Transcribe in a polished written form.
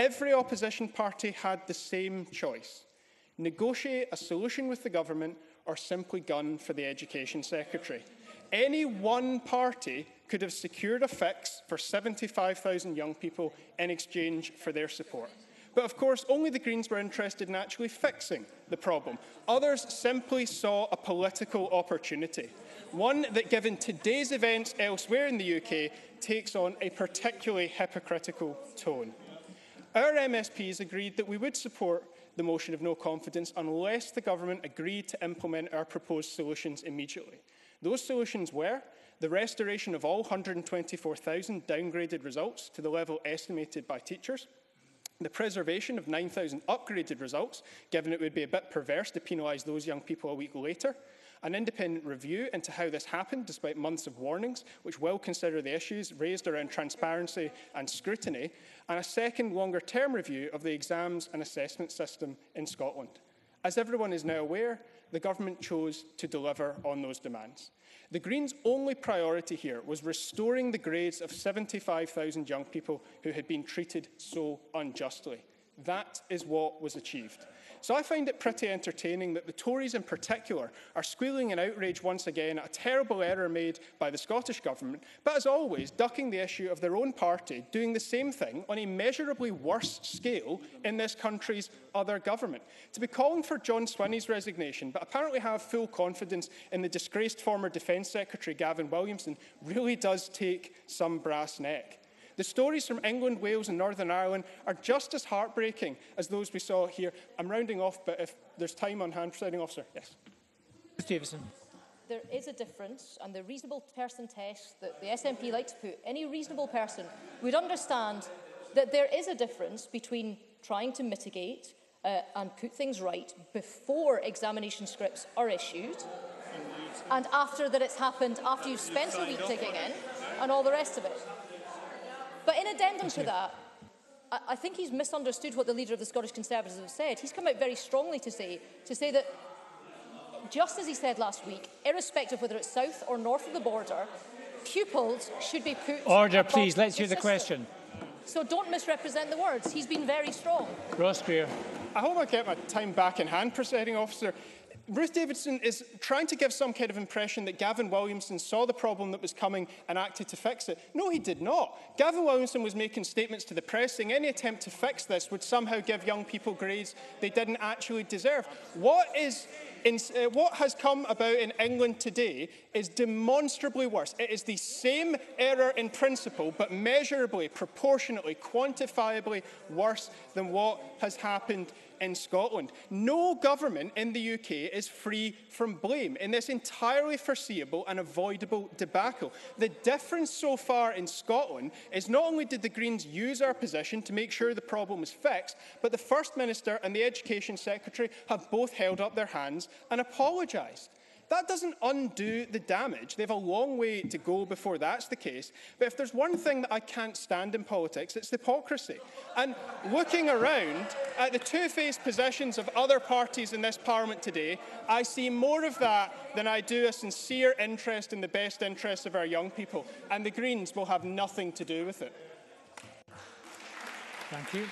every opposition party had the same choice: negotiate a solution with the government or simply gun for the Education Secretary. Any one party could have secured a fix for 75,000 young people in exchange for their support. But of course, only the Greens were interested in actually fixing the problem. Others simply saw a political opportunity, one that, given today's events elsewhere in the UK, takes on a particularly hypocritical tone. Our MSPs agreed that we would support the motion of no confidence unless the government agreed to implement our proposed solutions immediately. Those solutions were the restoration of all 124,000 downgraded results to the level estimated by teachers, the preservation of 9,000 upgraded results, given it would be a bit perverse to penalise those young people a week later, an independent review into how this happened despite months of warnings, which will consider the issues raised around transparency and scrutiny, and a second longer-term review of the exams and assessment system in Scotland. As everyone is now aware, the government chose to deliver on those demands. The Greens' only priority here was restoring the grades of 75,000 young people who had been treated so unjustly. That is what was achieved. So I find it pretty entertaining that the Tories in particular are squealing in outrage once again at a terrible error made by the Scottish Government, but as always, ducking the issue of their own party doing the same thing on a measurably worse scale in this country's other government. To be calling for John Swinney's resignation, but apparently have full confidence in the disgraced former Defence Secretary Gavin Williamson, really does take some brass neck. The stories from England, Wales and Northern Ireland are just as heartbreaking as those we saw here. I'm rounding off, but if there's time on hand, Presiding Officer, yes. Ruth Davidson. There is a difference, and the reasonable person test that the SNP like to put, any reasonable person would understand that there is a difference between trying to mitigate and put things right before examination scripts are issued and after that it's happened, after you've spent a week digging in and all the rest of it. But in addendum to that, I think he's misunderstood what the leader of the Scottish Conservatives have said. He's come out very strongly to say that, just as he said last week, irrespective of whether it's south or north of the border, pupils should be put... Order, please. Let's hear the question. So don't misrepresent the words. He's been very strong. Ross Greer. I hope I get my time back in hand, Presiding Officer. Ruth Davidson is trying to give some kind of impression that Gavin Williamson saw the problem that was coming and acted to fix it. No, he did not. Gavin Williamson was making statements to the press saying any attempt to fix this would somehow give young people grades they didn't actually deserve. What has come about in England today is demonstrably worse. It is the same error in principle, but measurably, proportionately, quantifiably worse than what has happened in Scotland. No government in the UK is free from blame in this entirely foreseeable and avoidable debacle. The difference so far in Scotland is not only did the Greens use our position to make sure the problem was fixed, but the First Minister and the Education Secretary have both held up their hands and apologised. That doesn't undo the damage. They have a long way to go before that's the case. But if there's one thing that I can't stand in politics, it's hypocrisy. And looking around at the two-faced positions of other parties in this Parliament today, I see more of that than I do a sincere interest in the best interests of our young people. And the Greens will have nothing to do with it. Thank you.